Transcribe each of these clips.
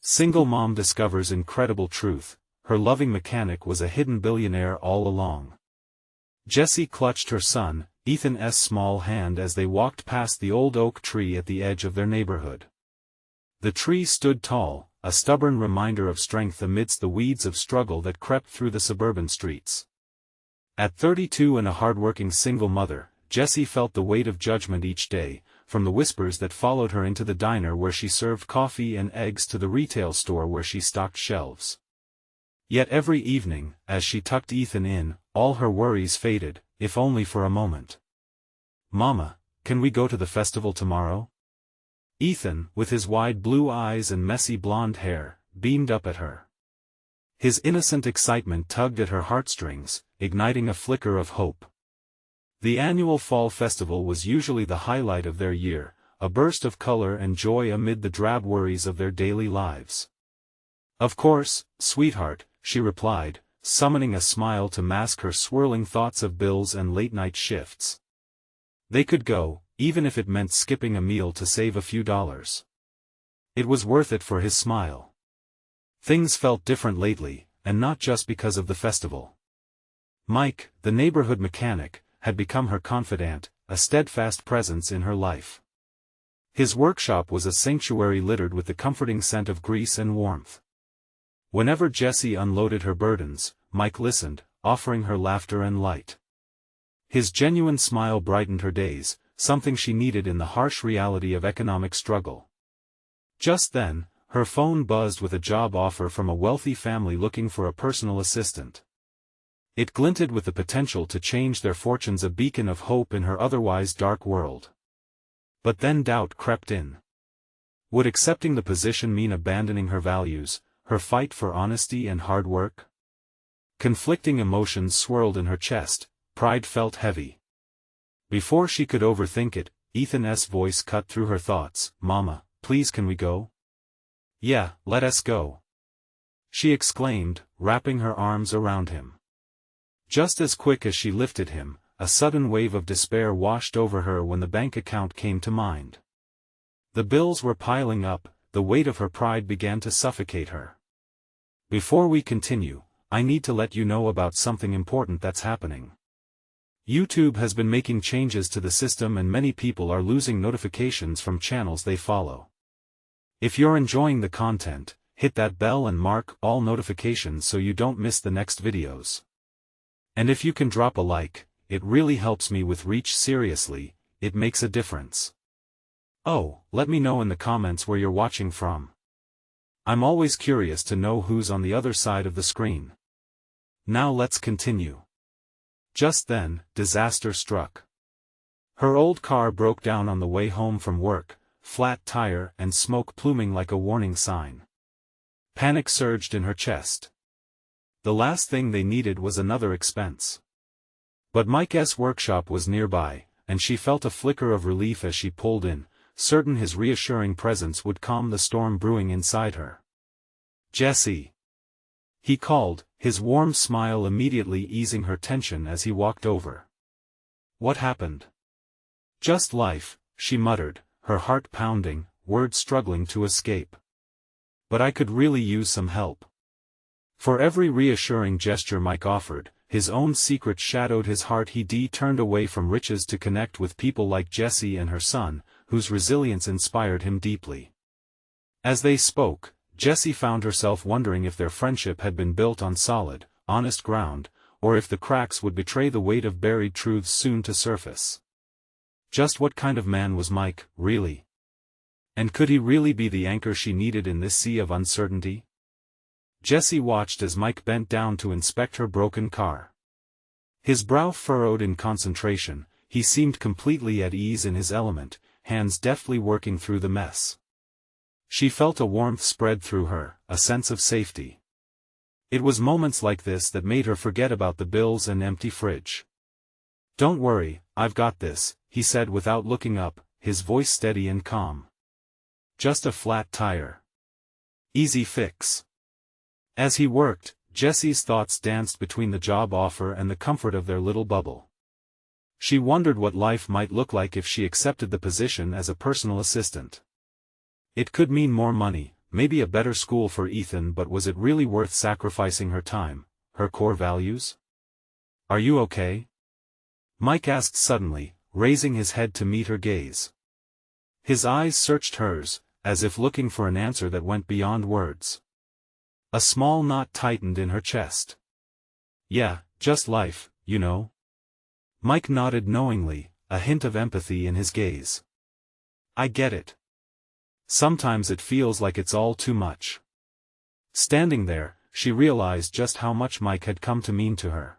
Single mom discovers incredible truth: her loving mechanic was a hidden billionaire all along. Jessie clutched her son, Ethan's small hand as they walked past the old oak tree at the edge of their neighborhood. The tree stood tall, a stubborn reminder of strength amidst the weeds of struggle that crept through the suburban streets. At 32 and a hardworking single mother, Jessie felt the weight of judgment each day, from the whispers that followed her into the diner where she served coffee and eggs to the retail store where she stocked shelves. Yet every evening, as she tucked Ethan in, all her worries faded, if only for a moment. "Mama, can we go to the festival tomorrow?" Ethan, with his wide blue eyes and messy blonde hair, beamed up at her. His innocent excitement tugged at her heartstrings, igniting a flicker of hope. The annual fall festival was usually the highlight of their year, a burst of color and joy amid the drab worries of their daily lives. "Of course, sweetheart," she replied, summoning a smile to mask her swirling thoughts of bills and late-night shifts. They could go, even if it meant skipping a meal to save a few dollars. It was worth it for his smile. Things felt different lately, and not just because of the festival. Mike, the neighborhood mechanic, had become her confidant, a steadfast presence in her life. His workshop was a sanctuary littered with the comforting scent of grease and warmth. Whenever Jessie unloaded her burdens, Mike listened, offering her laughter and light. His genuine smile brightened her days, something she needed in the harsh reality of economic struggle. Just then, her phone buzzed with a job offer from a wealthy family looking for a personal assistant. It glinted with the potential to change their fortunes, a beacon of hope in her otherwise dark world. But then doubt crept in. Would accepting the position mean abandoning her values, her fight for honesty and hard work? Conflicting emotions swirled in her chest, pride felt heavy. Before she could overthink it, Ethan's voice cut through her thoughts. "Mama, please, can we go?" "Yeah, let us go," she exclaimed, wrapping her arms around him. Just as quick as she lifted him, a sudden wave of despair washed over her when the bank account came to mind. The bills were piling up, the weight of her pride began to suffocate her. "Before we continue, I need to let you know about something important that's happening. YouTube has been making changes to the system and many people are losing notifications from channels they follow. If you're enjoying the content, hit that bell and mark all notifications so you don't miss the next videos. And if you can drop a like, it really helps me with reach. Seriously, it makes a difference. Oh, let me know in the comments where you're watching from. I'm always curious to know who's on the other side of the screen. Now let's continue." Just then, disaster struck. Her old car broke down on the way home from work, flat tire and smoke pluming like a warning sign. Panic surged in her chest. The last thing they needed was another expense. But Mike's workshop was nearby, and she felt a flicker of relief as she pulled in, certain his reassuring presence would calm the storm brewing inside her. "Jessie," he called, his warm smile immediately easing her tension as he walked over. "What happened?" "Just life," she muttered, her heart pounding, words struggling to escape. "But I could really use some help." For every reassuring gesture Mike offered, his own secret shadowed his heart. He turned away from riches to connect with people like Jessie and her son, whose resilience inspired him deeply. As they spoke, Jessie found herself wondering if their friendship had been built on solid, honest ground, or if the cracks would betray the weight of buried truths soon to surface. Just what kind of man was Mike, really? And could he really be the anchor she needed in this sea of uncertainty? Jessie watched as Mike bent down to inspect her broken car. His brow furrowed in concentration, he seemed completely at ease in his element, hands deftly working through the mess. She felt a warmth spread through her, a sense of safety. It was moments like this that made her forget about the bills and empty fridge. "Don't worry, I've got this," he said without looking up, his voice steady and calm. "Just a flat tire. Easy fix." As he worked, Jessie's thoughts danced between the job offer and the comfort of their little bubble. She wondered what life might look like if she accepted the position as a personal assistant. It could mean more money, maybe a better school for Ethan, but was it really worth sacrificing her time, her core values? Are you okay? Mike asked suddenly, raising his head to meet her gaze. His eyes searched hers, as if looking for an answer that went beyond words. A small knot tightened in her chest. Yeah, just life, you know. Mike nodded knowingly, a hint of empathy in his gaze. I get it. Sometimes it feels like it's all too much. Standing there, she realized just how much Mike had come to mean to her.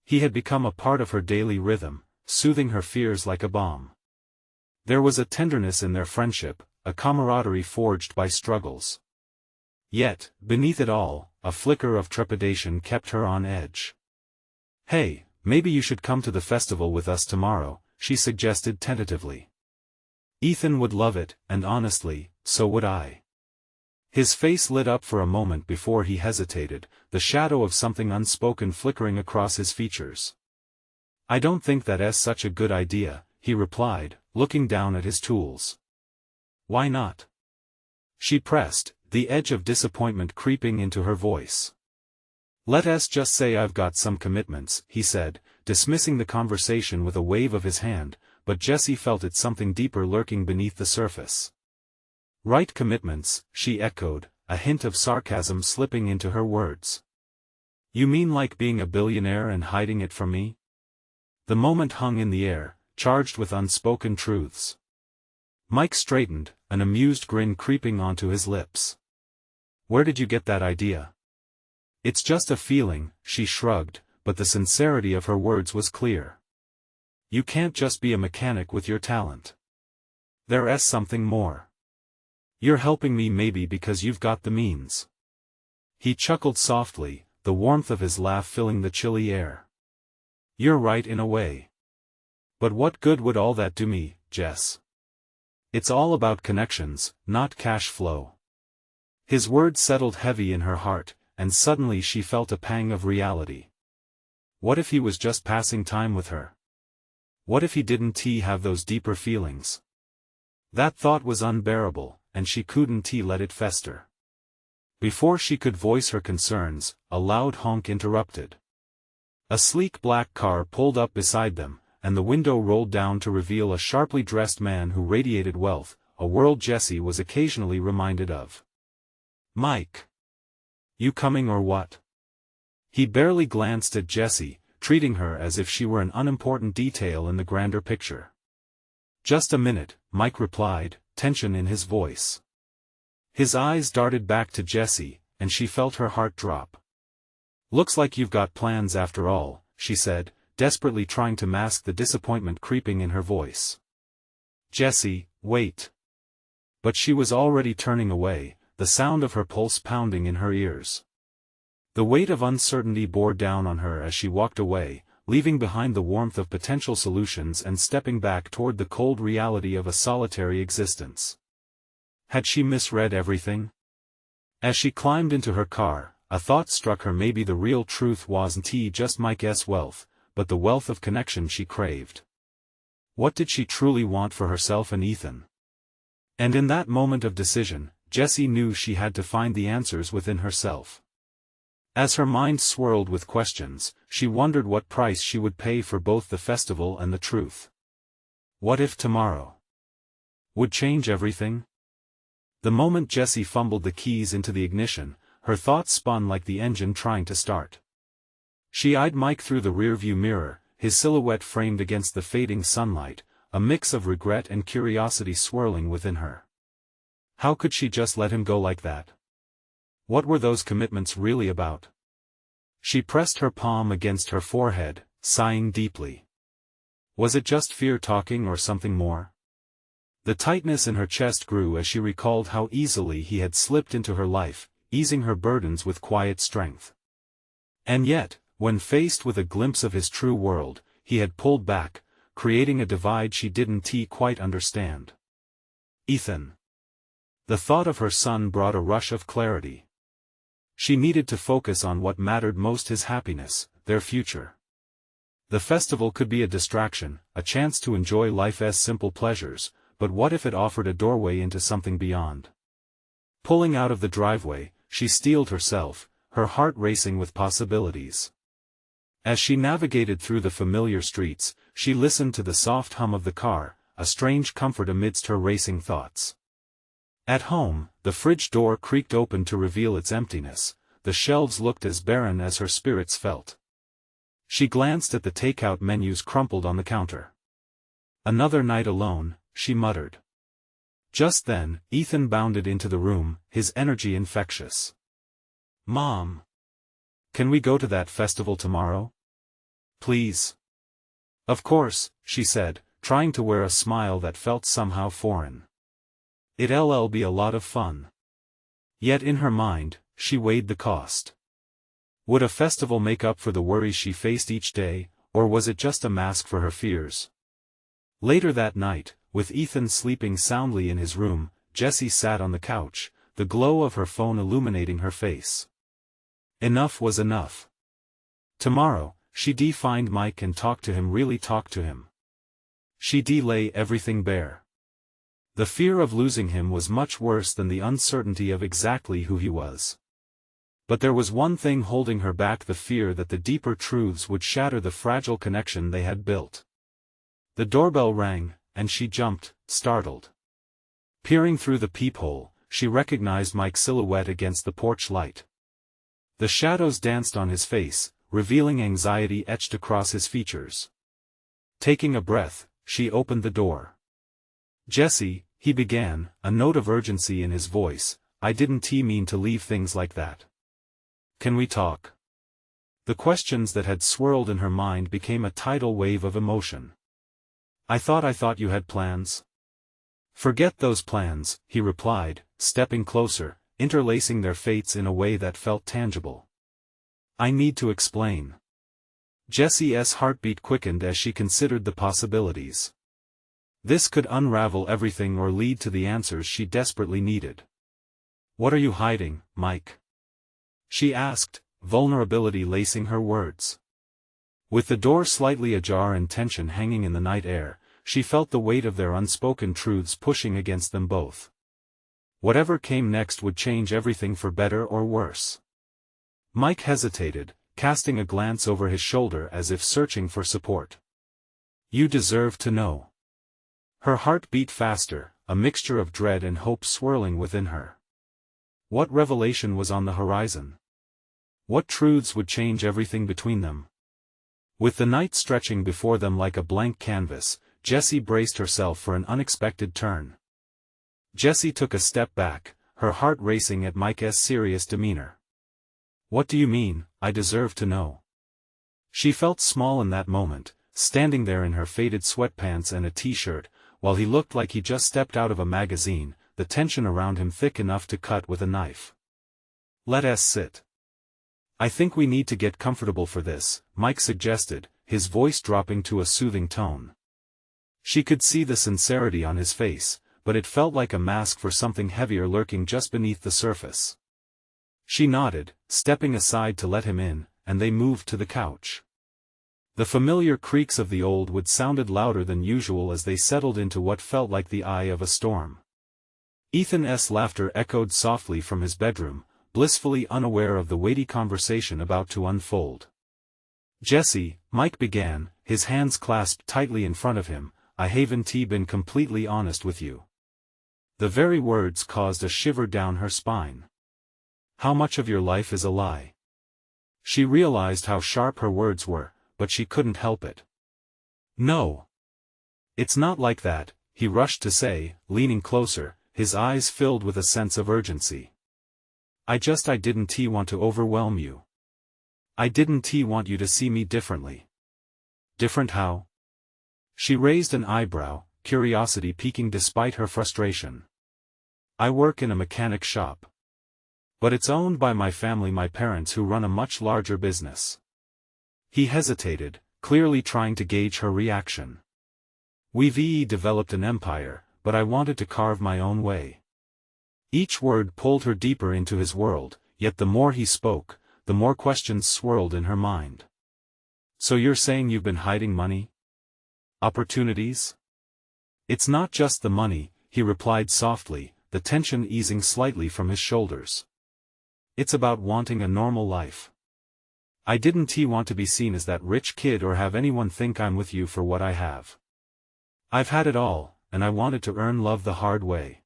He had become a part of her daily rhythm, soothing her fears like a balm. There was a tenderness in their friendship, a camaraderie forged by struggles. Yet, beneath it all, a flicker of trepidation kept her on edge. Hey, maybe you should come to the festival with us tomorrow, she suggested tentatively. Ethan would love it, and honestly, so would I. His face lit up for a moment before he hesitated, the shadow of something unspoken flickering across his features. I don't think that's such a good idea, he replied, looking down at his tools. Why not? She pressed, the edge of disappointment creeping into her voice. Let's just say I've got some commitments, he said, dismissing the conversation with a wave of his hand, but Jessie felt it something deeper lurking beneath the surface. Right, commitments, she echoed, a hint of sarcasm slipping into her words. You mean like being a billionaire and hiding it from me? The moment hung in the air, charged with unspoken truths. Mike straightened, an amused grin creeping onto his lips. Where did you get that idea? It's just a feeling, she shrugged, but the sincerity of her words was clear. You can't just be a mechanic with your talent. There's something more. You're helping me maybe because you've got the means. He chuckled softly, the warmth of his laugh filling the chilly air. You're right in a way. But what good would all that do me, Jess? It's all about connections, not cash flow. His words settled heavy in her heart, and suddenly she felt a pang of reality. What if he was just passing time with her? What if he didn't have those deeper feelings? That thought was unbearable, and she couldn't let it fester. Before she could voice her concerns, a loud honk interrupted. A sleek black car pulled up beside them, and the window rolled down to reveal a sharply dressed man who radiated wealth, a world Jessie was occasionally reminded of. Mike. You coming or what? He barely glanced at Jessie, treating her as if she were an unimportant detail in the grander picture. Just a minute, Mike replied, tension in his voice. His eyes darted back to Jessie, and she felt her heart drop. Looks like you've got plans after all, she said, desperately trying to mask the disappointment creeping in her voice. Jessie, wait. But she was already turning away, the sound of her pulse pounding in her ears. The weight of uncertainty bore down on her as she walked away, leaving behind the warmth of potential solutions and stepping back toward the cold reality of a solitary existence. Had she misread everything? As she climbed into her car, a thought struck her: maybe the real truth wasn't just Mike's wealth, but the wealth of connection she craved. What did she truly want for herself and Ethan? And in that moment of decision, Jessie knew she had to find the answers within herself. As her mind swirled with questions, she wondered what price she would pay for both the festival and the truth. What if tomorrow would change everything? The moment Jessie fumbled the keys into the ignition, her thoughts spun like the engine trying to start. She eyed Mike through the rearview mirror, his silhouette framed against the fading sunlight, a mix of regret and curiosity swirling within her. How could she just let him go like that? What were those commitments really about? She pressed her palm against her forehead, sighing deeply. Was it just fear talking or something more? The tightness in her chest grew as she recalled how easily he had slipped into her life, easing her burdens with quiet strength. And yet, when faced with a glimpse of his true world, he had pulled back, creating a divide she didn't quite understand. Ethan. The thought of her son brought a rush of clarity. She needed to focus on what mattered most: his happiness, their future. The festival could be a distraction, a chance to enjoy life's simple pleasures, but what if it offered a doorway into something beyond? Pulling out of the driveway, she steeled herself, her heart racing with possibilities. As she navigated through the familiar streets, she listened to the soft hum of the car, a strange comfort amidst her racing thoughts. At home, the fridge door creaked open to reveal its emptiness, the shelves looked as barren as her spirits felt. She glanced at the takeout menus crumpled on the counter. Another night alone, she muttered. Just then, Ethan bounded into the room, his energy infectious. "Mom! Can we go to that festival tomorrow? Please." "Of course," she said, trying to wear a smile that felt somehow foreign. "It'll be a lot of fun." Yet in her mind, she weighed the cost. Would a festival make up for the worries she faced each day, or was it just a mask for her fears? Later that night, with Ethan sleeping soundly in his room, Jessie sat on the couch, the glow of her phone illuminating her face. Enough was enough. Tomorrow, she'd find Mike and talk to him, really talk to him. She'd lay everything bare. The fear of losing him was much worse than the uncertainty of exactly who he was. But there was one thing holding her back, the fear that the deeper truths would shatter the fragile connection they had built. The doorbell rang, and she jumped, startled. Peering through the peephole, she recognized Mike's silhouette against the porch light. The shadows danced on his face, revealing anxiety etched across his features. Taking a breath, she opened the door. "Jessie," he began, a note of urgency in his voice, "I didn't mean to leave things like that. Can we talk?" The questions that had swirled in her mind became a tidal wave of emotion. I thought you had plans." "Forget those plans," he replied, stepping closer, interlacing their fates in a way that felt tangible. "I need to explain." Jessie's heartbeat quickened as she considered the possibilities. This could unravel everything or lead to the answers she desperately needed. "What are you hiding, Mike?" she asked, vulnerability lacing her words. With the door slightly ajar and tension hanging in the night air, she felt the weight of their unspoken truths pushing against them both. Whatever came next would change everything for better or worse. Mike hesitated, casting a glance over his shoulder as if searching for support. "You deserve to know." Her heart beat faster, a mixture of dread and hope swirling within her. What revelation was on the horizon? What truths would change everything between them? With the night stretching before them like a blank canvas, Jessie braced herself for an unexpected turn. Jessie took a step back, her heart racing at Mike's serious demeanor. "What do you mean, I deserve to know?" She felt small in that moment, standing there in her faded sweatpants and a t-shirt, while he looked like he just stepped out of a magazine, the tension around him thick enough to cut with a knife. "Let us sit. I think we need to get comfortable for this," Mike suggested, his voice dropping to a soothing tone. She could see the sincerity on his face, but it felt like a mask for something heavier lurking just beneath the surface. She nodded, stepping aside to let him in, and they moved to the couch. The familiar creaks of the old wood sounded louder than usual as they settled into what felt like the eye of a storm. Ethan's laughter echoed softly from his bedroom, blissfully unaware of the weighty conversation about to unfold. "Jessie," Mike began, his hands clasped tightly in front of him, "I haven't been completely honest with you." The very words caused a shiver down her spine. "How much of your life is a lie?" She realized how sharp her words were, but she couldn't help it. "No. It's not like that," he rushed to say, leaning closer, his eyes filled with a sense of urgency. I didn't want to overwhelm you. I didn't want you to see me differently." "Different how?" She raised an eyebrow, curiosity peeking despite her frustration. "I work in a mechanic shop. But it's owned by my family, my parents, who run a much larger business." He hesitated, clearly trying to gauge her reaction. "We've developed an empire, but I wanted to carve my own way." Each word pulled her deeper into his world, yet the more he spoke, the more questions swirled in her mind. "So you're saying you've been hiding money? Opportunities?" "It's not just the money," he replied softly, the tension easing slightly from his shoulders. It's about wanting a normal life. I didn't want to be seen as that rich kid or have anyone think I'm with you for what I have. I've had it all, and I wanted to earn love the hard way.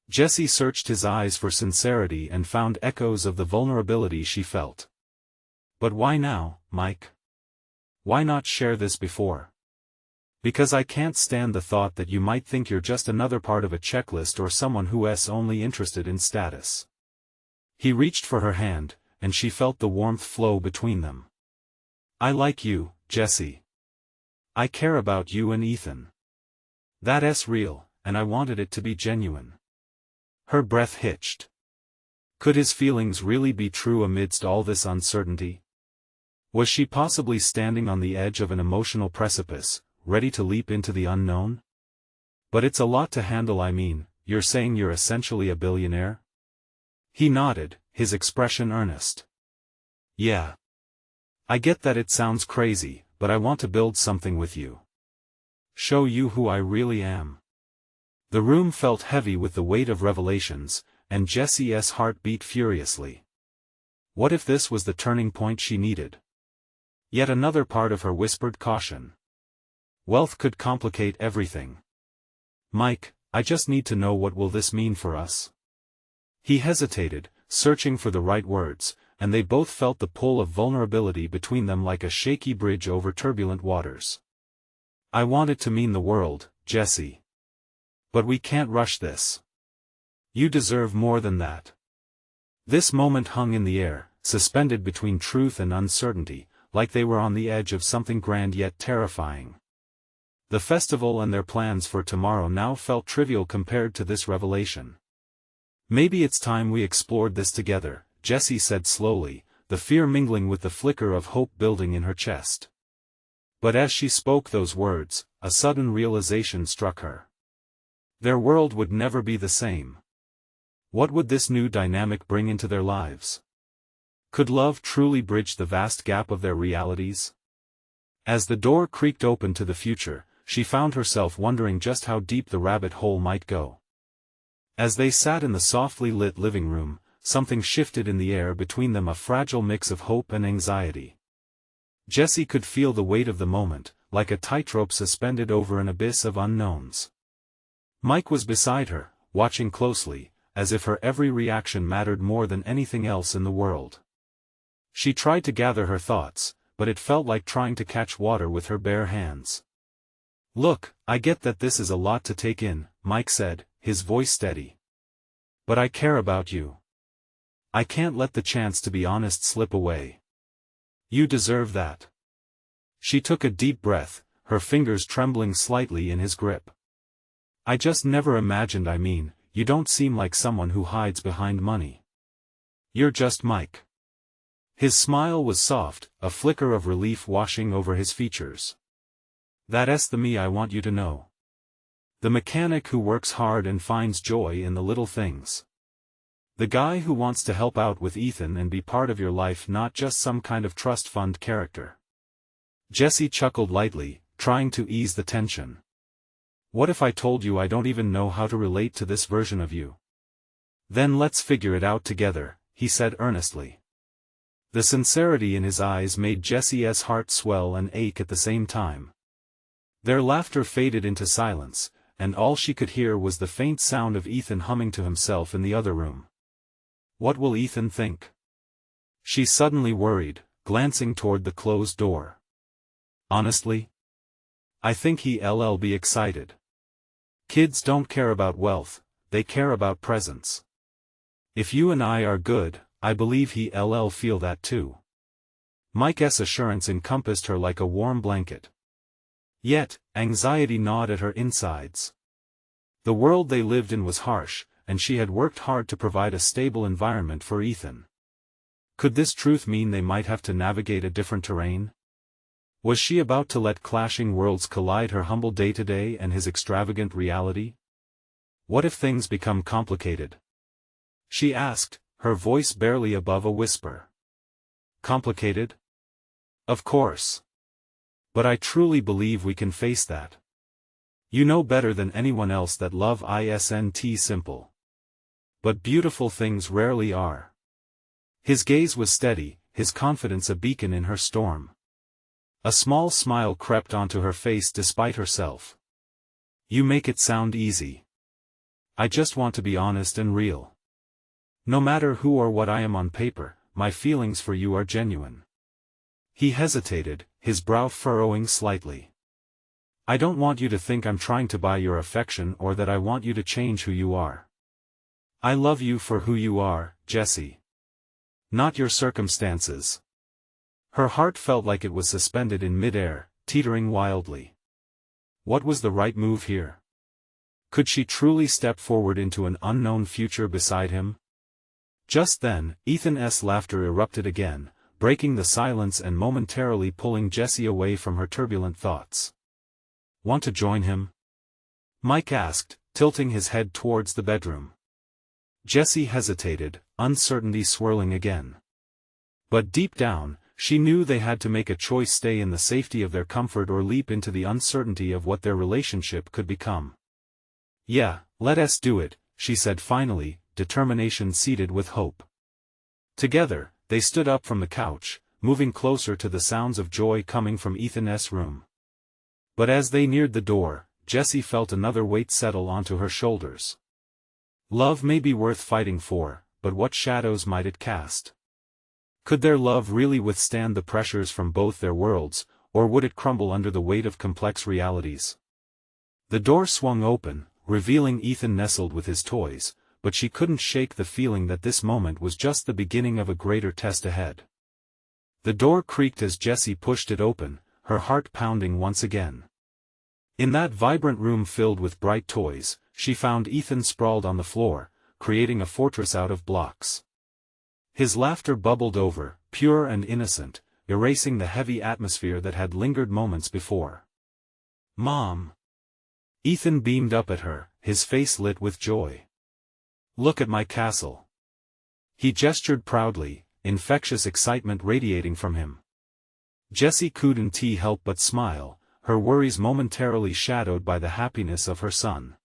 Jessie searched his eyes for sincerity and found echoes of the vulnerability she felt. But why now, Mike? Why not share this before? Because I can't stand the thought that you might think you're just another part of a checklist or someone who's only interested in status. He reached for her hand, and she felt the warmth flow between them. I like you, Jessie. I care about you and Ethan. That's real, and I wanted it to be genuine. Her breath hitched. Could his feelings really be true amidst all this uncertainty? Was she possibly standing on the edge of an emotional precipice, ready to leap into the unknown? But it's a lot to handle. I mean, you're saying you're essentially a billionaire? He nodded, his expression earnest. Yeah. I get that it sounds crazy, but I want to build something with you. Show you who I really am. The room felt heavy with the weight of revelations, and Jessie's heart beat furiously. What if this was the turning point she needed? Yet another part of her whispered caution. Wealth could complicate everything. Mike, I just need to know, what will this mean for us? He hesitated, searching for the right words, and they both felt the pull of vulnerability between them like a shaky bridge over turbulent waters. I want it to mean the world, Jessie. But we can't rush this. You deserve more than that. This moment hung in the air, suspended between truth and uncertainty, like they were on the edge of something grand yet terrifying. The festival and their plans for tomorrow now felt trivial compared to this revelation. Maybe it's time we explored this together, Jessie said slowly, the fear mingling with the flicker of hope building in her chest. But as she spoke those words, a sudden realization struck her. Their world would never be the same. What would this new dynamic bring into their lives? Could love truly bridge the vast gap of their realities? As the door creaked open to the future, she found herself wondering just how deep the rabbit hole might go. As they sat in the softly lit living room, something shifted in the air between them, a fragile mix of hope and anxiety. Jessie could feel the weight of the moment, like a tightrope suspended over an abyss of unknowns. Mike was beside her, watching closely, as if her every reaction mattered more than anything else in the world. She tried to gather her thoughts, but it felt like trying to catch water with her bare hands. Look, I get that this is a lot to take in, Mike said, his voice steady. But I care about you. I can't let the chance to be honest slip away. You deserve that. She took a deep breath, her fingers trembling slightly in his grip. I just never imagined. I mean, you don't seem like someone who hides behind money. You're just Mike. His smile was soft, a flicker of relief washing over his features. That's the me I want you to know. The mechanic who works hard and finds joy in the little things. The guy who wants to help out with Ethan and be part of your life, not just some kind of trust fund character. Jessie chuckled lightly, trying to ease the tension. What if I told you I don't even know how to relate to this version of you? Then let's figure it out together, he said earnestly. The sincerity in his eyes made Jessie's heart swell and ache at the same time. Their laughter faded into silence, and all she could hear was the faint sound of Ethan humming to himself in the other room. What will Ethan think? She suddenly worried, glancing toward the closed door. Honestly? I think he'll be excited. Kids don't care about wealth, they care about presence. If you and I are good, I believe he'll feel that too. Mike's assurance encompassed her like a warm blanket. Yet, anxiety gnawed at her insides. The world they lived in was harsh, and she had worked hard to provide a stable environment for Ethan. Could this truth mean they might have to navigate a different terrain? Was she about to let clashing worlds collide, her humble day-to-day and his extravagant reality? What if things become complicated? She asked, her voice barely above a whisper. Complicated? Of course. But I truly believe we can face that. You know better than anyone else that love isn't simple. But beautiful things rarely are. His gaze was steady, his confidence a beacon in her storm. A small smile crept onto her face despite herself. You make it sound easy. I just want to be honest and real. No matter who or what I am on paper, my feelings for you are genuine. He hesitated, his brow furrowing slightly. I don't want you to think I'm trying to buy your affection or that I want you to change who you are. I love you for who you are, Jessie. Not your circumstances. Her heart felt like it was suspended in mid-air, teetering wildly. What was the right move here? Could she truly step forward into an unknown future beside him? Just then, Ethan's laughter erupted again, breaking the silence and momentarily pulling Jessie away from her turbulent thoughts. Want to join him? Mike asked, tilting his head towards the bedroom. Jessie hesitated, uncertainty swirling again. But deep down, she knew they had to make a choice: stay in the safety of their comfort or leap into the uncertainty of what their relationship could become. Yeah, let us do it, she said finally, determination seeded with hope. Together, they stood up from the couch, moving closer to the sounds of joy coming from Ethan's room. But as they neared the door, Jessie felt another weight settle onto her shoulders. Love may be worth fighting for, but what shadows might it cast? Could their love really withstand the pressures from both their worlds, or would it crumble under the weight of complex realities? The door swung open, revealing Ethan nestled with his toys, but she couldn't shake the feeling that this moment was just the beginning of a greater test ahead. The door creaked as Jessie pushed it open, her heart pounding once again. In that vibrant room filled with bright toys, she found Ethan sprawled on the floor, creating a fortress out of blocks. His laughter bubbled over, pure and innocent, erasing the heavy atmosphere that had lingered moments before. Mom! Ethan beamed up at her, his face lit with joy. Look at my castle. He gestured proudly, infectious excitement radiating from him. Jessie couldn't help but smile, her worries momentarily shadowed by the happiness of her son.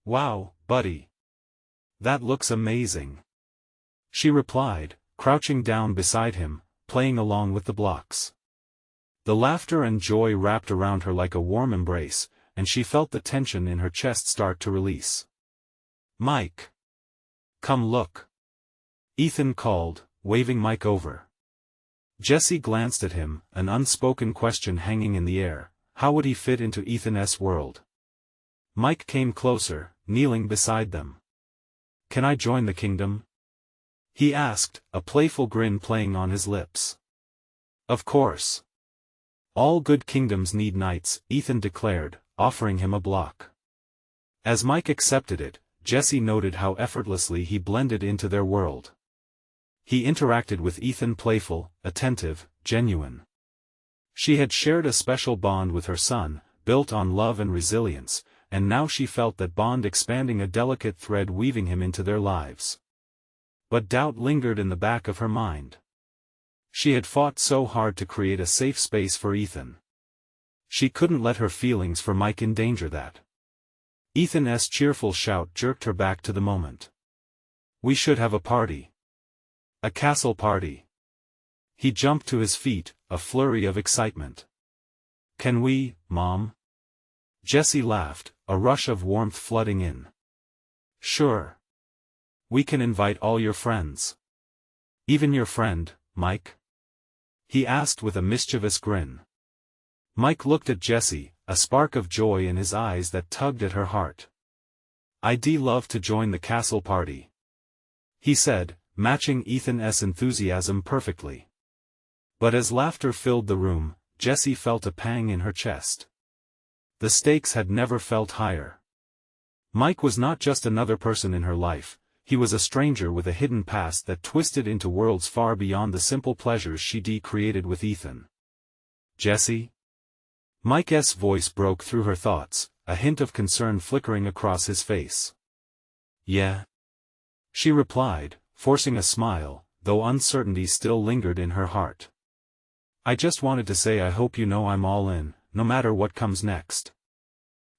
Wow, buddy. That looks amazing. She replied, crouching down beside him, playing along with the blocks. The laughter and joy wrapped around her like a warm embrace, and she felt the tension in her chest start to release. Mike! Come look! Ethan called, waving Mike over. Jessie glanced at him, an unspoken question hanging in the air: how would he fit into Ethan's world? Mike came closer, kneeling beside them. Can I join the kingdom? He asked, a playful grin playing on his lips. Of course. All good kingdoms need knights, Ethan declared, offering him a block. As Mike accepted it, Jessie noted how effortlessly he blended into their world. He interacted with Ethan playful, attentive, genuine. She had shared a special bond with her son, built on love and resilience, and now she felt that bond expanding, a delicate thread weaving him into their lives. But doubt lingered in the back of her mind. She had fought so hard to create a safe space for Ethan. She couldn't let her feelings for Mike endanger that. Ethan's cheerful shout jerked her back to the moment. We should have a party. A castle party. He jumped to his feet, a flurry of excitement. Can we, Mom? Jessie laughed, a rush of warmth flooding in. Sure. We can invite all your friends. Even your friend, Mike? He asked with a mischievous grin. Mike looked at Jessie, a spark of joy in his eyes that tugged at her heart. I'd love to join the castle party, he said, matching Ethan's enthusiasm perfectly. But as laughter filled the room, Jessie felt a pang in her chest. The stakes had never felt higher. Mike was not just another person in her life, he was a stranger with a hidden past that twisted into worlds far beyond the simple pleasures she'd created with Ethan. Jessie? Mike's voice broke through her thoughts, a hint of concern flickering across his face. Yeah? She replied, forcing a smile, though uncertainty still lingered in her heart. I just wanted to say I hope you know I'm all in, no matter what comes next.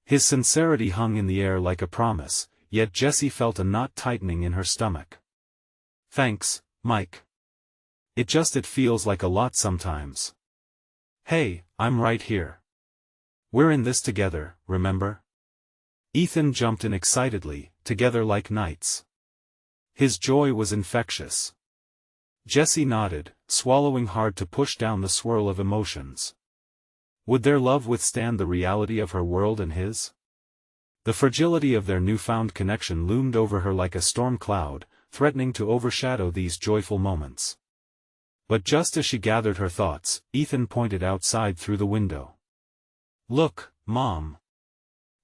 His sincerity hung in the air like a promise, yet Jessie felt a knot tightening in her stomach. "Thanks, Mike. It feels like a lot sometimes." "Hey, I'm right here. We're in this together, remember?" Ethan jumped in excitedly, together like knights. His joy was infectious. Jessie nodded, swallowing hard to push down the swirl of emotions. Would their love withstand the reality of her world and his? The fragility of their newfound connection loomed over her like a storm cloud, threatening to overshadow these joyful moments. But just as she gathered her thoughts, Ethan pointed outside through the window. "Look, Mom.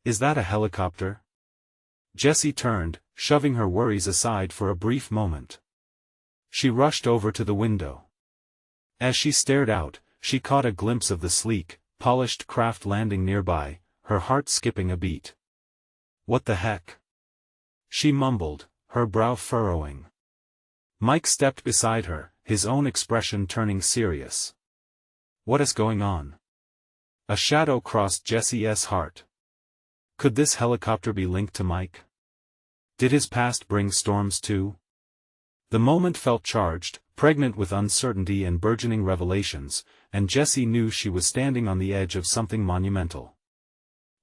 Is that a helicopter?" Jessie turned, shoving her worries aside for a brief moment. She rushed over to the window. As she stared out, she caught a glimpse of the sleek, polished craft landing nearby, her heart skipping a beat. "What the heck?" she mumbled, her brow furrowing. Mike stepped beside her, his own expression turning serious. "What is going on?" A shadow crossed Jessie's heart. Could this helicopter be linked to Mike? Did his past bring storms too? The moment felt charged, pregnant with uncertainty and burgeoning revelations, and Jessie knew she was standing on the edge of something monumental.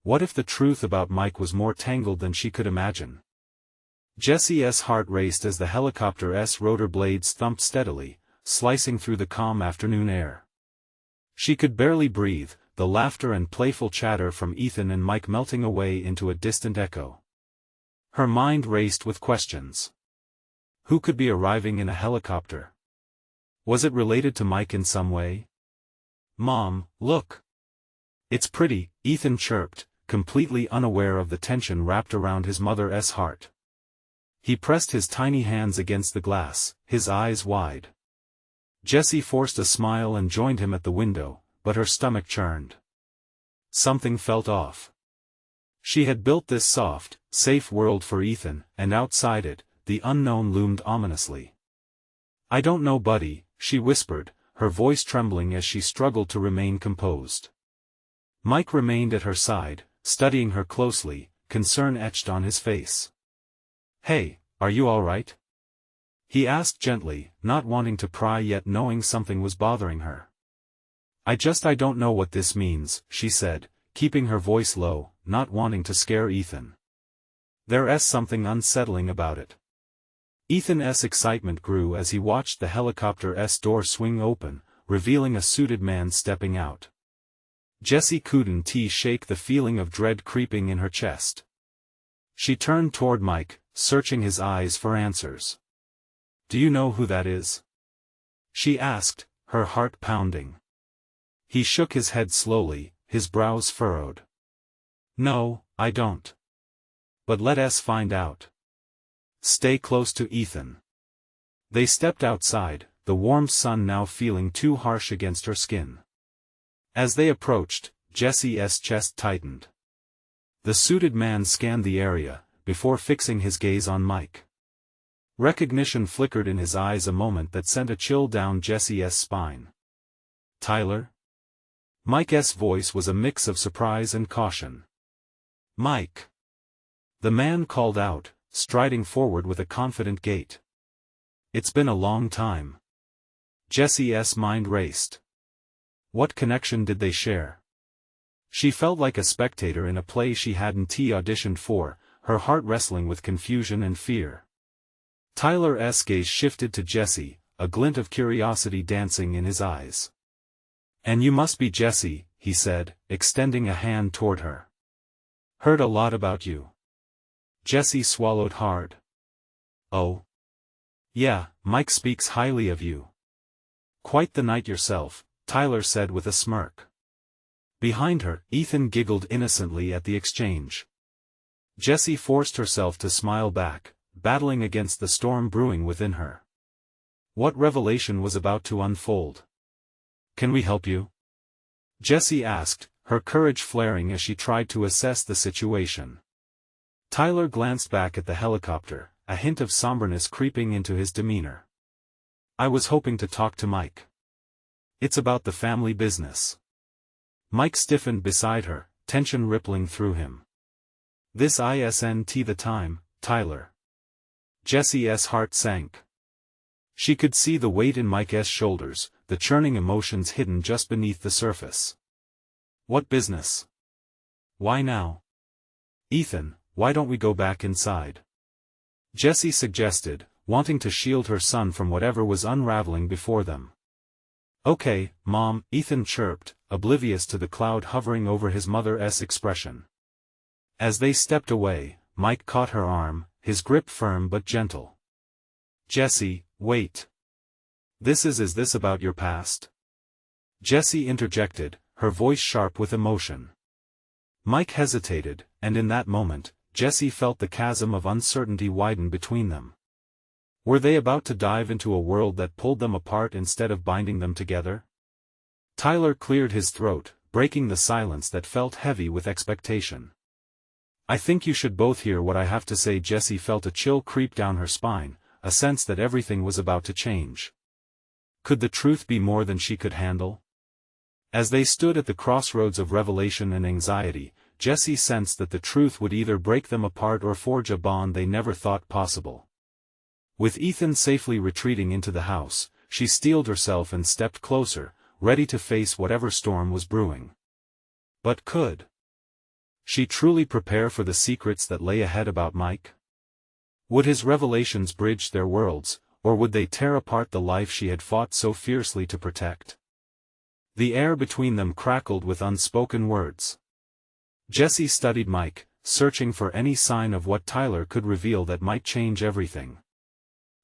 What if the truth about Mike was more tangled than she could imagine? Jessie's heart raced as the helicopter's rotor blades thumped steadily, slicing through the calm afternoon air. She could barely breathe, the laughter and playful chatter from Ethan and Mike melting away into a distant echo. Her mind raced with questions. Who could be arriving in a helicopter? Was it related to Mike in some way? "Mom, look. It's pretty," Ethan chirped, completely unaware of the tension wrapped around his mother's heart. He pressed his tiny hands against the glass, his eyes wide. Jessie forced a smile and joined him at the window, but her stomach churned. Something felt off. She had built this soft, safe world for Ethan, and outside it, the unknown loomed ominously. "I don't know, buddy," she whispered, her voice trembling as she struggled to remain composed. Mike remained at her side, studying her closely, concern etched on his face. "Hey, are you all right?" he asked gently, not wanting to pry yet knowing something was bothering her. I don't know what this means," she said, keeping her voice low, not wanting to scare Ethan. "There's something unsettling about it." Ethan's excitement grew as he watched the helicopter's door swing open, revealing a suited man stepping out. Jessie couldn't shake the feeling of dread creeping in her chest. She turned toward Mike, searching his eyes for answers. "Do you know who that is?" she asked, her heart pounding. He shook his head slowly, his brows furrowed. "No, I don't. But let us find out. Stay close to Ethan." They stepped outside, the warm sun now feeling too harsh against her skin. As they approached, Jessie's chest tightened. The suited man scanned the area, before fixing his gaze on Mike. Recognition flickered in his eyes a moment that sent a chill down Jessie's spine. "Tyler?" Mike's voice was a mix of surprise and caution. "Mike!" the man called out, striding forward with a confident gait. "It's been a long time." Jessie's mind raced. What connection did they share? She felt like a spectator in a play she hadn't auditioned for, her heart wrestling with confusion and fear. Tyler's gaze shifted to Jessie, a glint of curiosity dancing in his eyes. "And you must be Jessie," he said, extending a hand toward her. "Heard a lot about you." Jessie swallowed hard. "Oh? Yeah, Mike speaks highly of you." "Quite the knight yourself," Tyler said with a smirk. Behind her, Ethan giggled innocently at the exchange. Jessie forced herself to smile back, battling against the storm brewing within her. What revelation was about to unfold? "Can we help you?" Jessie asked, her courage flaring as she tried to assess the situation. Tyler glanced back at the helicopter, a hint of somberness creeping into his demeanor. "I was hoping to talk to Mike. It's about the family business." Mike stiffened beside her, tension rippling through him. "This isn't the time," Tyler. Jessie's heart sank. She could see the weight in Mike's shoulders, the churning emotions hidden just beneath the surface. What business? Why now? Ethan, why don't we go back inside? Jessie suggested, wanting to shield her son from whatever was unraveling before them. Okay, Mom, Ethan chirped, oblivious to the cloud hovering over his mother's expression. As they stepped away, Mike caught her arm, his grip firm but gentle. Jessie, wait. Is this about your past? Jessie interjected, her voice sharp with emotion. Mike hesitated, and in that moment, Jessie felt the chasm of uncertainty widen between them. Were they about to dive into a world that pulled them apart instead of binding them together? Tyler cleared his throat, breaking the silence that felt heavy with expectation. I think you should both hear what I have to say. Jessie felt a chill creep down her spine, a sense that everything was about to change. Could the truth be more than she could handle? As they stood at the crossroads of revelation and anxiety, Jessie sensed that the truth would either break them apart or forge a bond they never thought possible. With Ethan safely retreating into the house, she steeled herself and stepped closer, ready to face whatever storm was brewing. But could she truly prepare for the secrets that lay ahead about Mike? Would his revelations bridge their worlds, or would they tear apart the life she had fought so fiercely to protect? The air between them crackled with unspoken words. Jessie studied Mike, searching for any sign of what Tyler could reveal that might change everything.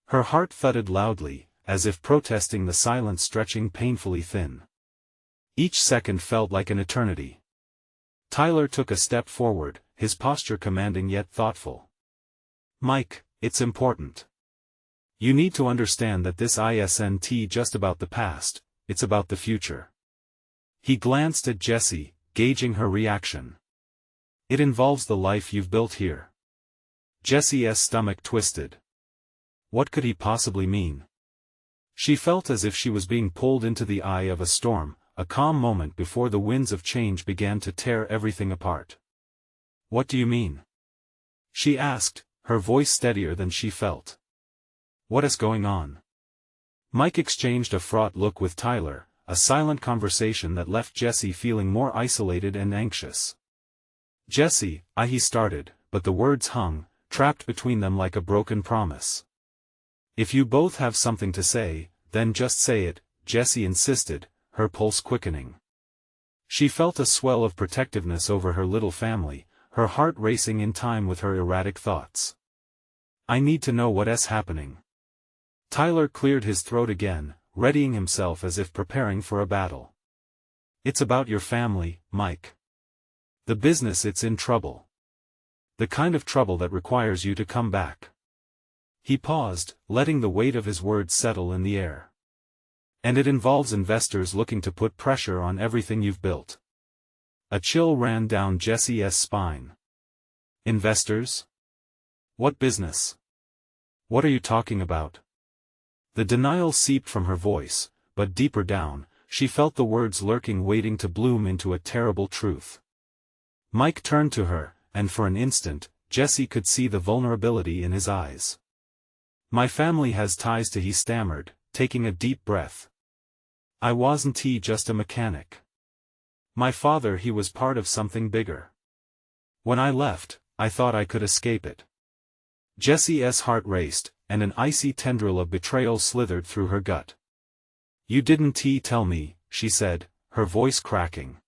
Her heart thudded loudly, as if protesting the silence stretching painfully thin. Each second felt like an eternity. Tyler took a step forward, his posture commanding yet thoughtful. Mike, it's important. You need to understand that this isn't just about the past, it's about the future. He glanced at Jessie, gauging her reaction. It involves the life you've built here. Jessie's stomach twisted. What could he possibly mean? She felt as if she was being pulled into the eye of a storm, a calm moment before the winds of change began to tear everything apart. What do you mean? She asked, her voice steadier than she felt. What is going on? Mike exchanged a fraught look with Tyler, a silent conversation that left Jessie feeling more isolated and anxious. Jessie, he started, but the words hung, trapped between them like a broken promise. If you both have something to say, then just say it, Jessie insisted, her pulse quickening. She felt a swell of protectiveness over her little family, her heart racing in time with her erratic thoughts. I need to know what's happening. Tyler cleared his throat again, readying himself as if preparing for a battle. It's about your family, Mike. The business it's in trouble. The kind of trouble that requires you to come back. He paused, letting the weight of his words settle in the air. And it involves investors looking to put pressure on everything you've built. A chill ran down Jessie's spine. Investors? What business? What are you talking about? The denial seeped from her voice, but deeper down, she felt the words lurking waiting to bloom into a terrible truth. Mike turned to her, and for an instant, Jessie could see the vulnerability in his eyes. My family has ties to he stammered, taking a deep breath. I wasn't just a mechanic. My father he was part of something bigger. When I left, I thought I could escape it. Jessie's heart raced, and an icy tendril of betrayal slithered through her gut. You didn't tell me, she said, her voice cracking.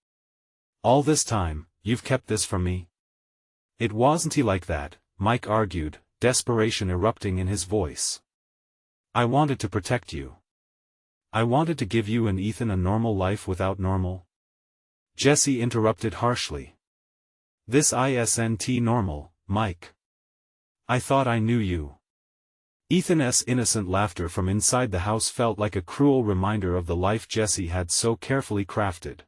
All this time, you've kept this from me? It wasn't like that, Mike argued, desperation erupting in his voice. I wanted to protect you. I wanted to give you and Ethan a normal life without normal. Jessie interrupted harshly. This isn't normal, Mike. I thought I knew you. Ethan's innocent laughter from inside the house felt like a cruel reminder of the life Jessie had so carefully crafted.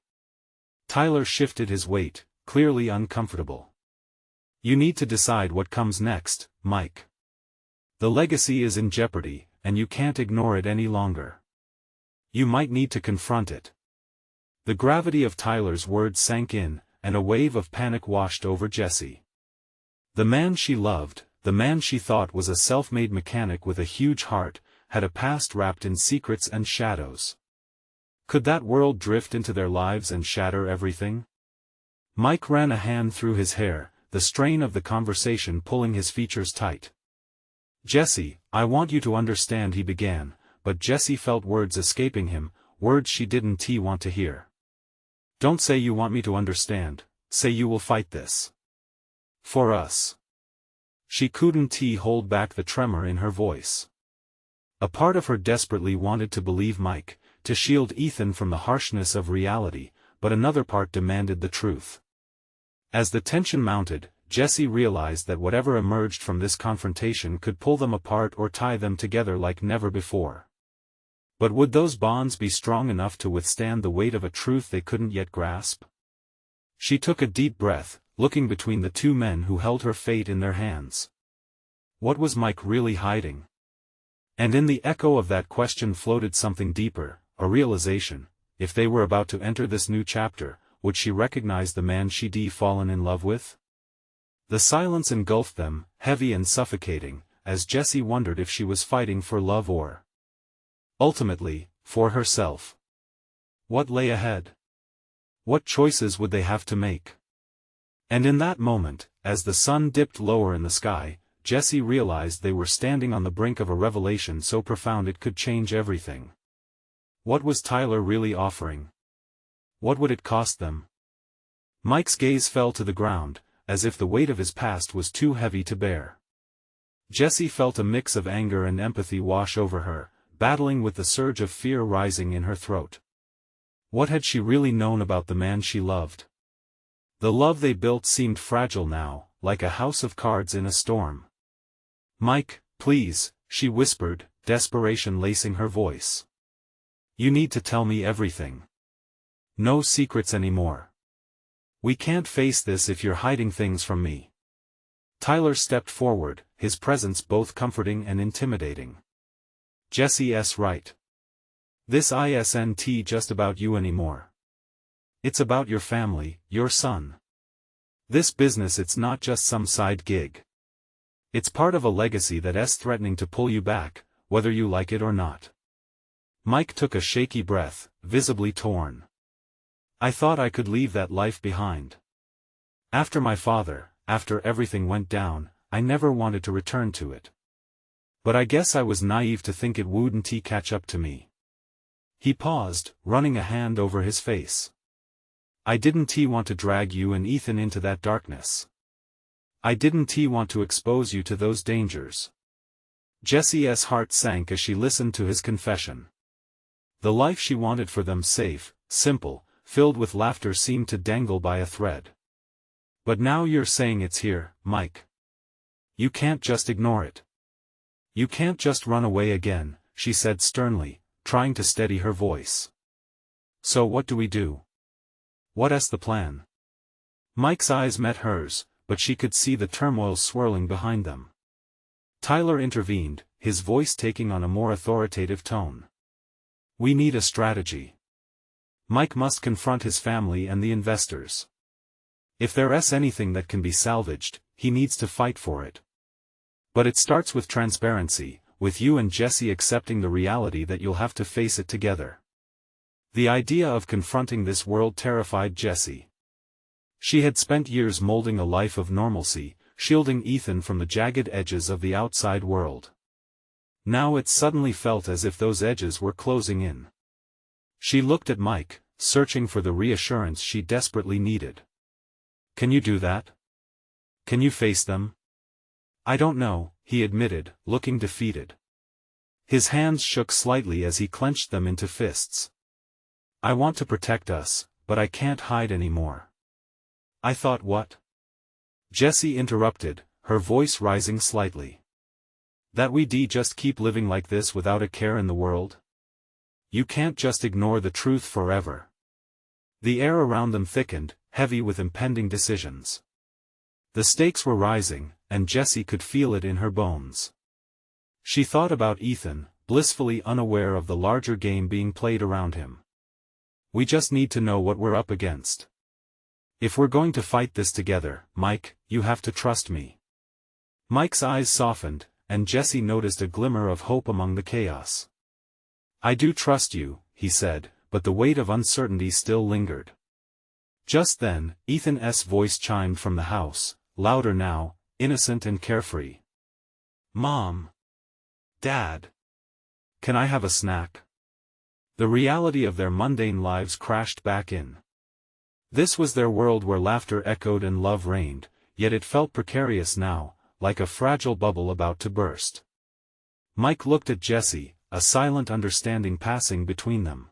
Tyler shifted his weight, clearly uncomfortable. You need to decide what comes next, Mike. The legacy is in jeopardy, and you can't ignore it any longer. You might need to confront it. The gravity of Tyler's words sank in, and a wave of panic washed over Jessie. The man she loved, the man she thought was a self-made mechanic with a huge heart, had a past wrapped in secrets and shadows. Could that world drift into their lives and shatter everything? Mike ran a hand through his hair, the strain of the conversation pulling his features tight. "Jessie, I want you to understand," he began, but Jessie felt words escaping him, words she didn't want to hear. "Don't say you want me to understand, say you will fight this. For us." She couldn't hold back the tremor in her voice. A part of her desperately wanted to believe Mike, to shield Ethan from the harshness of reality, but another part demanded the truth. As the tension mounted, Jessie realized that whatever emerged from this confrontation could pull them apart or tie them together like never before. But would those bonds be strong enough to withstand the weight of a truth they couldn't yet grasp? She took a deep breath, looking between the two men who held her fate in their hands. What was Mike really hiding? And in the echo of that question floated something deeper, a realization: if they were about to enter this new chapter, would she recognize the man she'd fallen in love with? The silence engulfed them, heavy and suffocating, as Jessie wondered if she was fighting for love or, ultimately, for herself. What lay ahead? What choices would they have to make? And in that moment, as the sun dipped lower in the sky, Jessie realized they were standing on the brink of a revelation so profound it could change everything. What was Tyler really offering? What would it cost them? Mike's gaze fell to the ground, as if the weight of his past was too heavy to bear. Jessie felt a mix of anger and empathy wash over her, battling with the surge of fear rising in her throat. What had she really known about the man she loved? The love they built seemed fragile now, like a house of cards in a storm. "Mike, please," she whispered, desperation lacing her voice. "You need to tell me everything. No secrets anymore. We can't face this if you're hiding things from me." Tyler stepped forward, his presence both comforting and intimidating. "Jessie's right. This isn't just about you anymore. It's about your family, your son. This business, it's not just some side gig. It's part of a legacy that's threatening to pull you back, whether you like it or not." Mike took a shaky breath, visibly torn. "I thought I could leave that life behind. After my father, after everything went down, I never wanted to return to it. But I guess I was naive to think it wouldn't catch up to me." He paused, running a hand over his face. "I didn't want to drag you and Ethan into that darkness. I didn't want to expose you to those dangers." Jessie's heart sank as she listened to his confession. The life she wanted for them, safe, simple, filled with laughter, seemed to dangle by a thread. "But now you're saying it's here, Mike. You can't just ignore it. You can't just run away again," she said sternly, trying to steady her voice. "So what do we do? What's the plan?" Mike's eyes met hers, but she could see the turmoil swirling behind them. Tyler intervened, his voice taking on a more authoritative tone. "We need a strategy. Mike must confront his family and the investors. If there's anything that can be salvaged, he needs to fight for it. But it starts with transparency, with you and Jessie accepting the reality that you'll have to face it together." The idea of confronting this world terrified Jessie. She had spent years molding a life of normalcy, shielding Ethan from the jagged edges of the outside world. Now it suddenly felt as if those edges were closing in. She looked at Mike, searching for the reassurance she desperately needed. "Can you do that? Can you face them?" "I don't know," he admitted, looking defeated. His hands shook slightly as he clenched them into fists. "I want to protect us, but I can't hide anymore." "I thought what?" Jessie interrupted, her voice rising slightly. "That we'd just keep living like this without a care in the world? You can't just ignore the truth forever." The air around them thickened, heavy with impending decisions. The stakes were rising, and Jessie could feel it in her bones. She thought about Ethan, blissfully unaware of the larger game being played around him. "We just need to know what we're up against. If we're going to fight this together, Mike, you have to trust me." Mike's eyes softened, and Jessie noticed a glimmer of hope among the chaos. "I do trust you," he said, but the weight of uncertainty still lingered. Just then, Ethan's voice chimed from the house, louder now, innocent and carefree. "Mom. Dad. Can I have a snack?" The reality of their mundane lives crashed back in. This was their world where laughter echoed and love reigned, yet it felt precarious now, like a fragile bubble about to burst. Mike looked at Jessie, a silent understanding passing between them.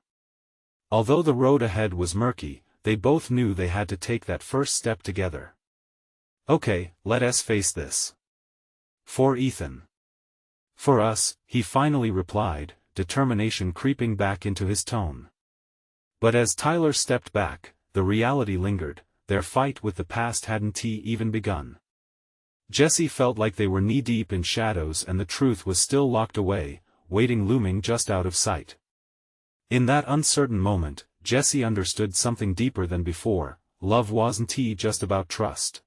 Although the road ahead was murky, they both knew they had to take that first step together. "Okay, let us face this." "For Ethan." "For us," he finally replied, determination creeping back into his tone. But as Tyler stepped back, the reality lingered. Their fight with the past hadn't even begun. Jessie felt like they were knee-deep in shadows and the truth was still locked away, waiting looming just out of sight. In that uncertain moment, Jessie understood something deeper than before. Love wasn't just about trust.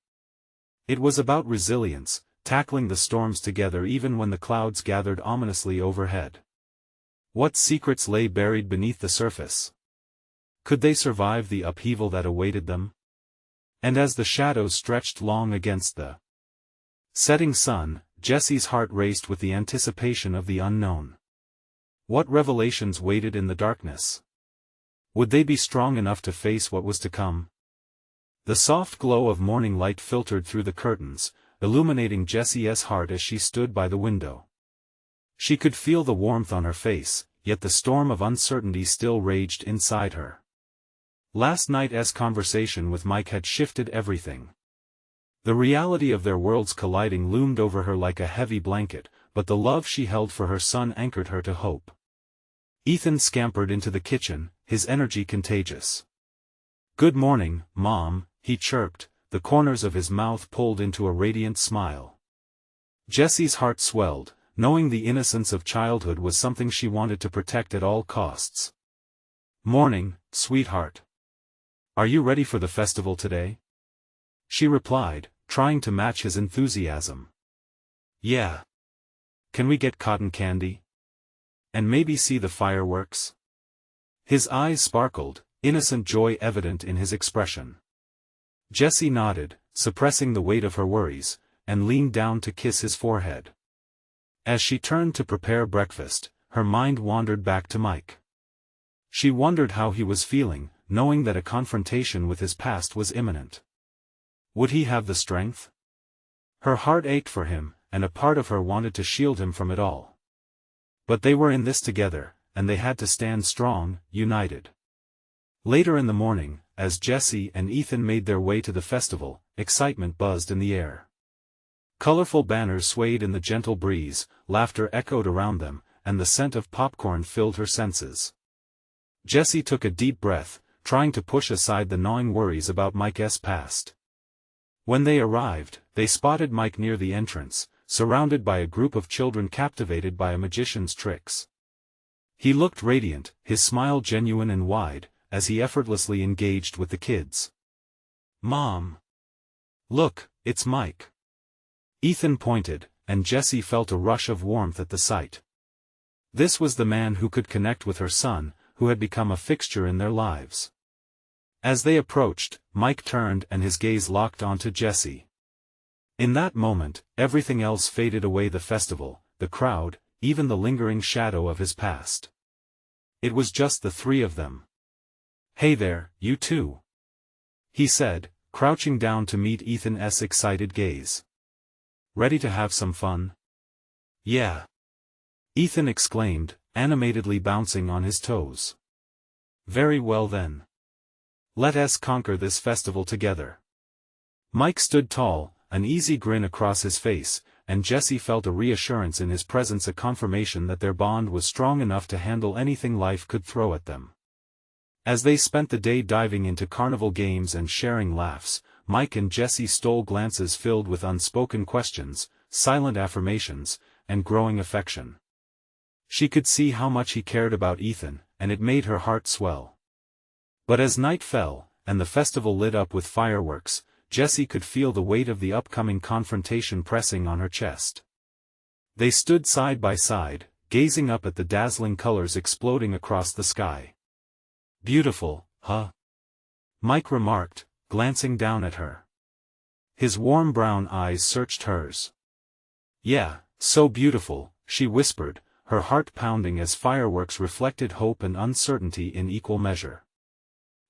It was about resilience, tackling the storms together even when the clouds gathered ominously overhead. What secrets lay buried beneath the surface? Could they survive the upheaval that awaited them? And as the shadows stretched long against the setting sun, Jessie's heart raced with the anticipation of the unknown. What revelations waited in the darkness? Would they be strong enough to face what was to come? The soft glow of morning light filtered through the curtains, illuminating Jessie's heart as she stood by the window. She could feel the warmth on her face, yet the storm of uncertainty still raged inside her. Last night's conversation with Mike had shifted everything. The reality of their worlds colliding loomed over her like a heavy blanket, but the love she held for her son anchored her to hope. Ethan scampered into the kitchen, his energy contagious. "Good morning, Mom," he chirped, the corners of his mouth pulled into a radiant smile. Jessie's heart swelled, knowing the innocence of childhood was something she wanted to protect at all costs. "Morning, sweetheart. Are you ready for the festival today?" She replied, trying to match his enthusiasm. "Yeah. Can we get cotton candy? And maybe see the fireworks?" His eyes sparkled, innocent joy evident in his expression. Jessie nodded, suppressing the weight of her worries, and leaned down to kiss his forehead. As she turned to prepare breakfast, her mind wandered back to Mike. She wondered how he was feeling, knowing that a confrontation with his past was imminent. Would he have the strength? Her heart ached for him, and a part of her wanted to shield him from it all. But they were in this together, and they had to stand strong, united. Later in the morning, as Jessie and Ethan made their way to the festival, excitement buzzed in the air. Colorful banners swayed in the gentle breeze, laughter echoed around them, and the scent of popcorn filled her senses. Jessie took a deep breath, trying to push aside the gnawing worries about Mike's past. When they arrived, they spotted Mike near the entrance, surrounded by a group of children captivated by a magician's tricks. He looked radiant, his smile genuine and wide, as he effortlessly engaged with the kids. "Mom! Look, it's Mike!" Ethan pointed, and Jessie felt a rush of warmth at the sight. This was the man who could connect with her son, who had become a fixture in their lives. As they approached, Mike turned and his gaze locked onto Jessie. In that moment, everything else faded away: the festival, the crowd, even the lingering shadow of his past. It was just the three of them. "Hey there, you two," he said, crouching down to meet Ethan's excited gaze. "Ready to have some fun?" "Yeah," Ethan exclaimed, animatedly bouncing on his toes. "Very well then. Let us conquer this festival together." Mike stood tall, an easy grin across his face, and Jessie felt a reassurance in his presence, a confirmation that their bond was strong enough to handle anything life could throw at them. As they spent the day diving into carnival games and sharing laughs, Mike and Jessie stole glances filled with unspoken questions, silent affirmations, and growing affection. She could see how much he cared about Ethan, and it made her heart swell. But as night fell, and the festival lit up with fireworks, Jessie could feel the weight of the upcoming confrontation pressing on her chest. They stood side by side, gazing up at the dazzling colors exploding across the sky. "Beautiful, huh?" Mike remarked, glancing down at her. His warm brown eyes searched hers. "Yeah, so beautiful," she whispered, her heart pounding as fireworks reflected hope and uncertainty in equal measure.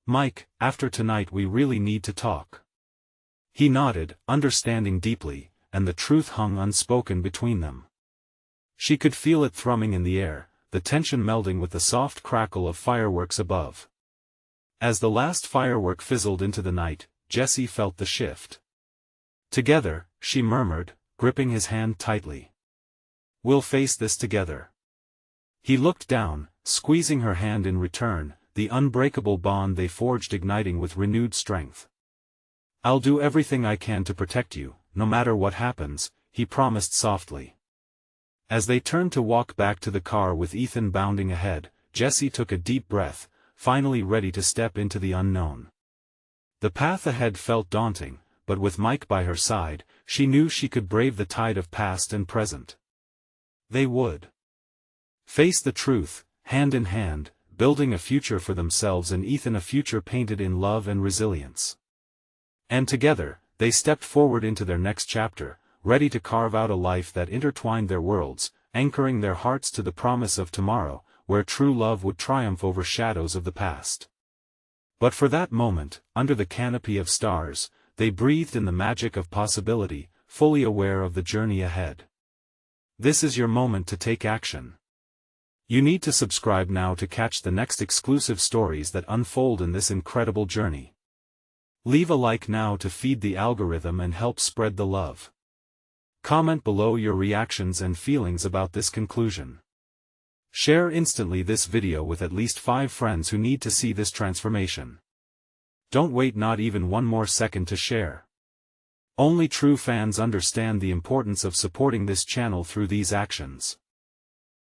"Mike, after tonight we really need to talk." He nodded, understanding deeply, and the truth hung unspoken between them. She could feel it thrumming in the air, the tension melding with the soft crackle of fireworks above. As the last firework fizzled into the night, Jessie felt the shift. "Together," she murmured, gripping his hand tightly. "We'll face this together." He looked down, squeezing her hand in return, the unbreakable bond they forged igniting with renewed strength. "I'll do everything I can to protect you, no matter what happens," he promised softly. As they turned to walk back to the car with Ethan bounding ahead, Jessie took a deep breath, finally ready to step into the unknown. The path ahead felt daunting, but with Mike by her side, she knew she could brave the tide of past and present. They would face the truth, hand in hand, building a future for themselves and Ethan, a future painted in love and resilience. And together, they stepped forward into their next chapter, ready to carve out a life that intertwined their worlds, anchoring their hearts to the promise of tomorrow, where true love would triumph over shadows of the past. But for that moment, under the canopy of stars, they breathed in the magic of possibility, fully aware of the journey ahead. This is your moment to take action. You need to subscribe now to catch the next exclusive stories that unfold in this incredible journey. Leave a like now to feed the algorithm and help spread the love. Comment below your reactions and feelings about this conclusion. Share instantly this video with at least 5 friends who need to see this transformation. Don't wait not even one more second to share. Only true fans understand the importance of supporting this channel through these actions.